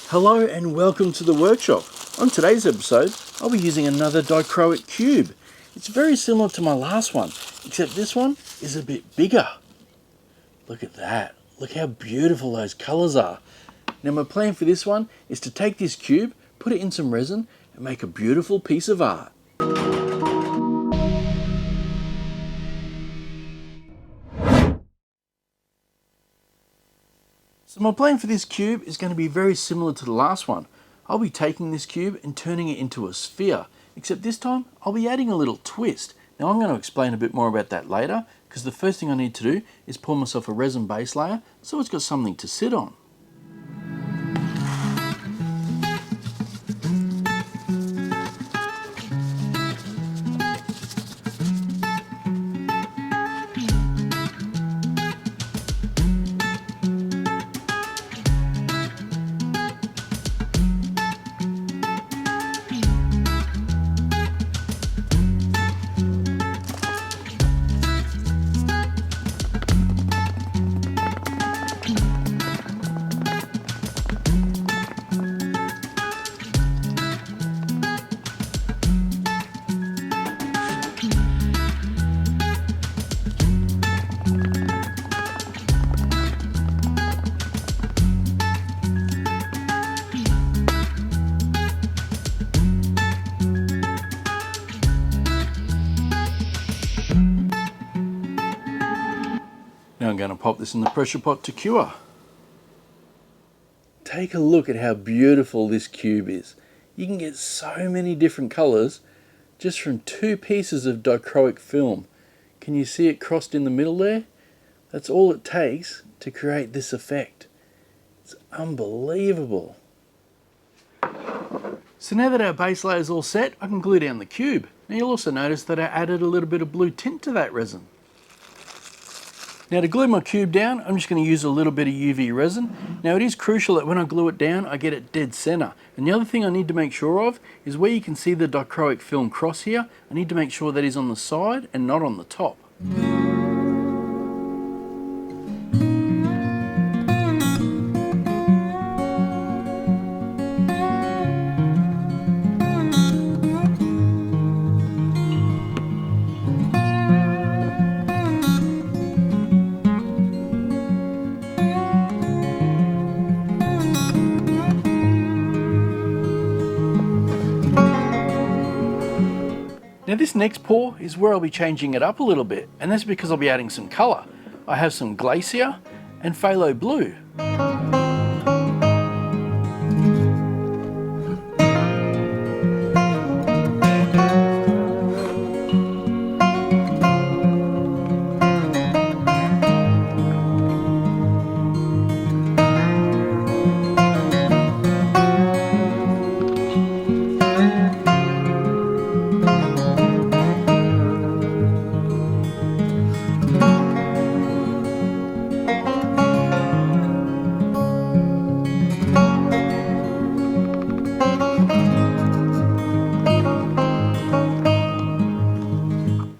Hello and welcome to the workshop. On today's episode, I'll be using another dichroic cube. It's very similar to my last one, except this one is a bit bigger. Look at that. Look how beautiful those colours are. Now my plan for this one is to take this cube, put it in some resin, and make a beautiful piece of art. So my plan for this cube is going to be very similar to the last one. I'll be taking this cube and turning it into a sphere, except this time I'll be adding a little twist. Now I'm going to explain a bit more about that later, because the first thing I need to do is pour myself a resin base layer so it's got something to sit on. Now I'm going to pop this in the pressure pot to cure. Take a look at how beautiful this cube is. You can get so many different colours just from two pieces of dichroic film. Can you see it crossed in the middle there? That's all it takes to create this effect. It's unbelievable. So now that our base layer is all set, I can glue down the cube. Now you'll also notice that I added a little bit of blue tint to that resin. Now to glue my cube down, I'm just going to use a little bit of UV resin. Now it is crucial that when I glue it down, I get it dead center. And the other thing I need to make sure of is where you can see the dichroic film cross here, I need to make sure that is on the side and not on the top. Now this next pour is where I'll be changing it up a little bit, and that's because I'll be adding some colour. I have some glacier and phthalo blue.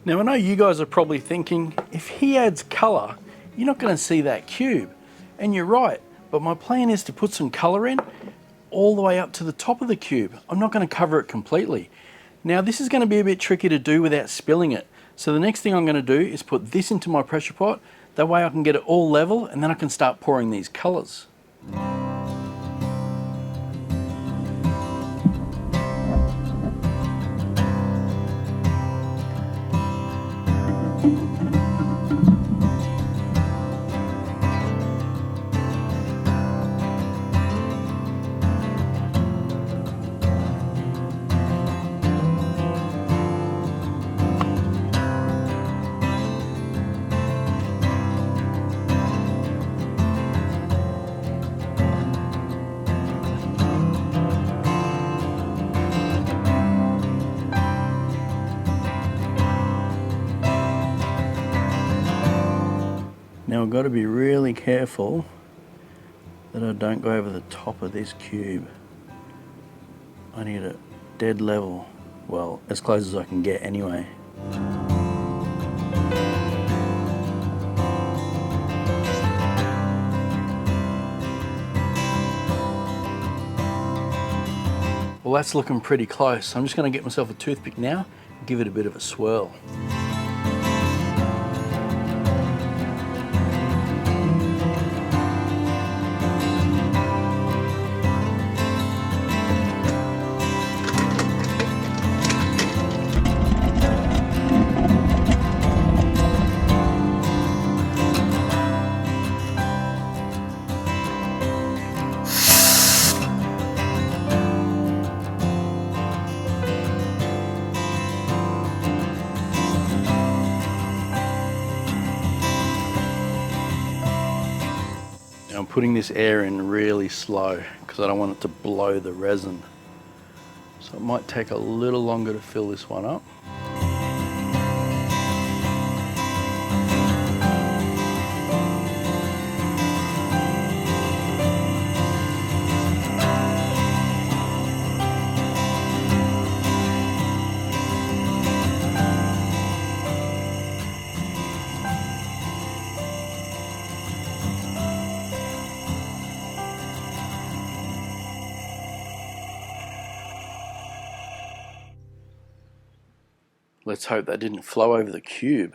Now I know you guys are probably thinking, if he adds colour, you're not going to see that cube. And you're right, but my plan is to put some colour in all the way up to the top of the cube. I'm not going to cover it completely. Now this is going to be a bit tricky to do without spilling it. So the next thing I'm going to do is put this into my pressure pot. That way I can get it all level and then I can start pouring these colours. Now I've got to be really careful that I don't go over the top of this cube. I need it dead level, well, as close as I can get anyway. Well, that's looking pretty close. I'm just going to get myself a toothpick now and give it a bit of a swirl. I'm putting this air in really slow because I don't want it to blow the resin. So it might take a little longer to fill this one up. Let's hope that didn't flow over the cube.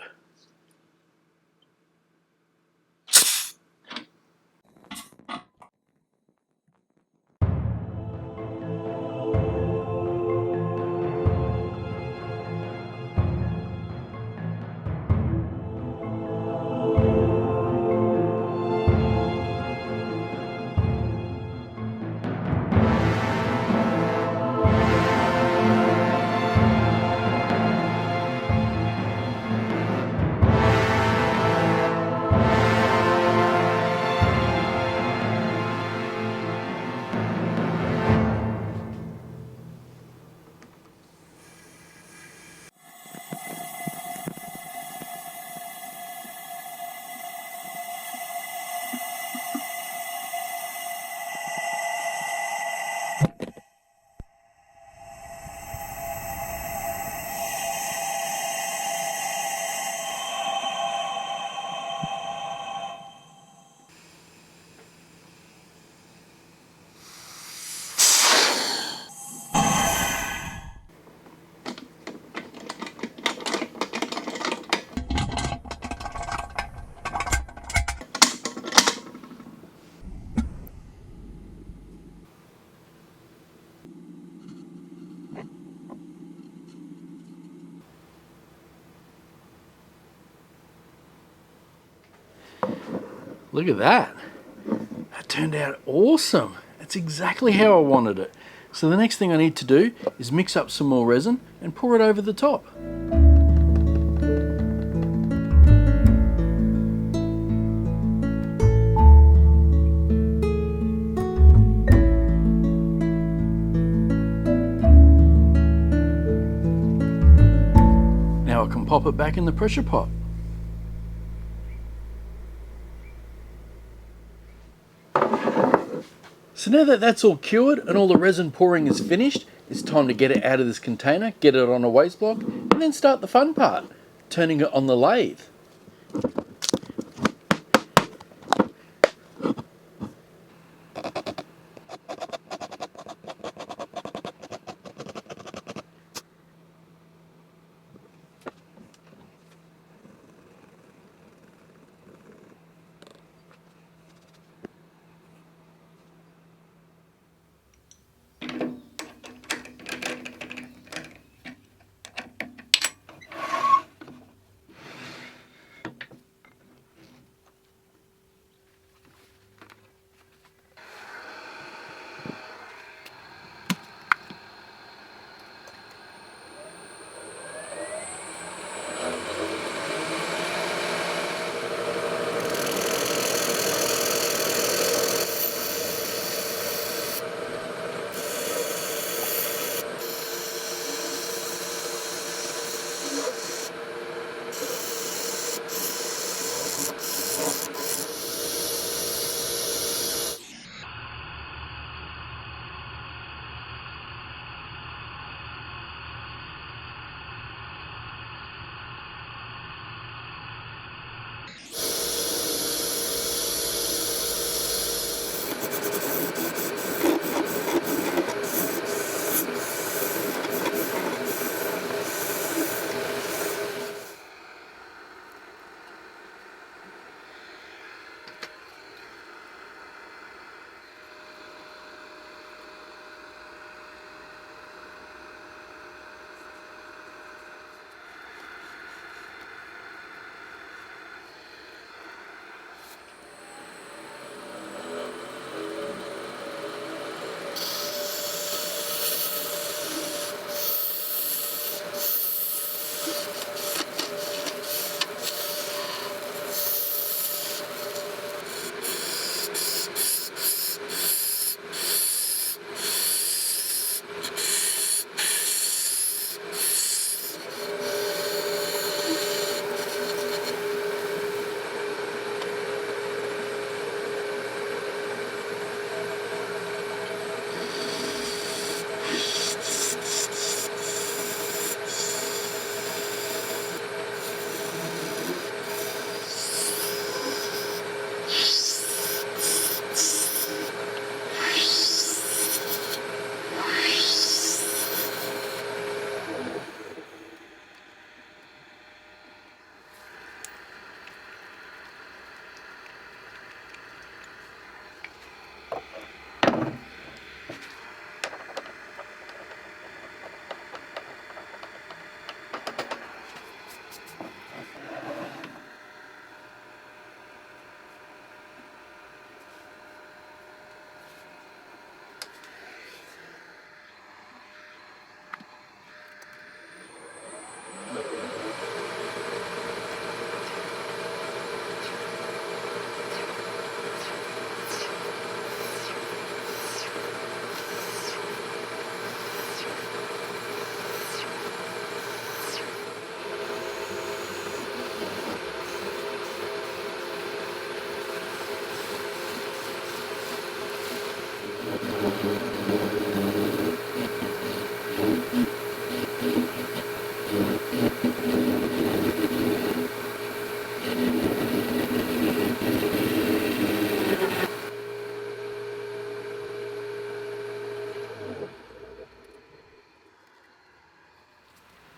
Look at that. That turned out awesome. That's exactly how I wanted it. So the next thing I need to do is mix up some more resin and pour it over the top. Now I can pop it back in the pressure pot. So now that that's all cured and all the resin pouring is finished, it's time to get it out of this container, get it on a waste block, and then start the fun part, turning it on the lathe.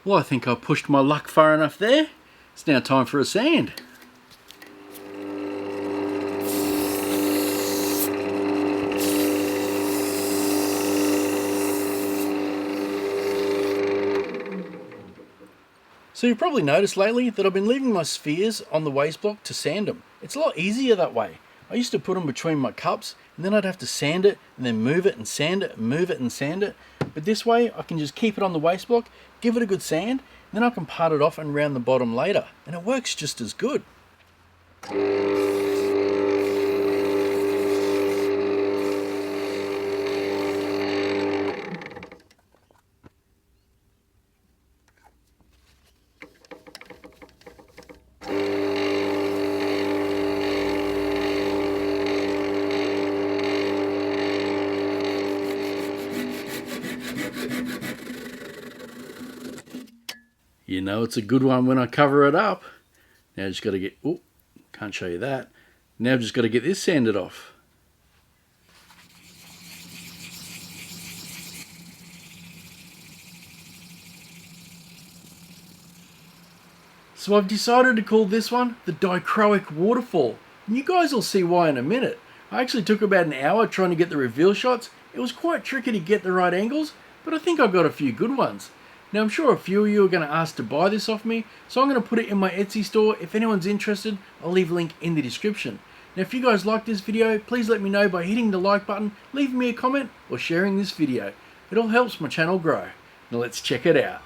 Well, I think I pushed my luck far enough there. It's now time for a sand. So you've probably noticed lately that I've been leaving my spheres on the waste block to sand them. It's a lot easier that way. I used to put them between my cups and then I'd have to sand it and then move it and sand it, move it and sand it. But this way I can just keep it on the waste block, give it a good sand, and then I can part it off and round the bottom later. And it works just as good. You know it's a good one when I cover it up. Now I just got to get, oh, can't show you that. Now I've just got to get this sanded off. So I've decided to call this one the Dichroic waterfall. And you guys will see why in a minute. I actually took about an hour trying to get the reveal shots. It was quite tricky to get the right angles, but I think I got a few good ones. Now I'm sure a few of you are going to ask to buy this off me, so I'm going to put it in my Etsy store. If anyone's interested, I'll leave a link in the description. Now if you guys like this video, please let me know by hitting the like button, leaving me a comment, or sharing this video. It all helps my channel grow. Now let's check it out.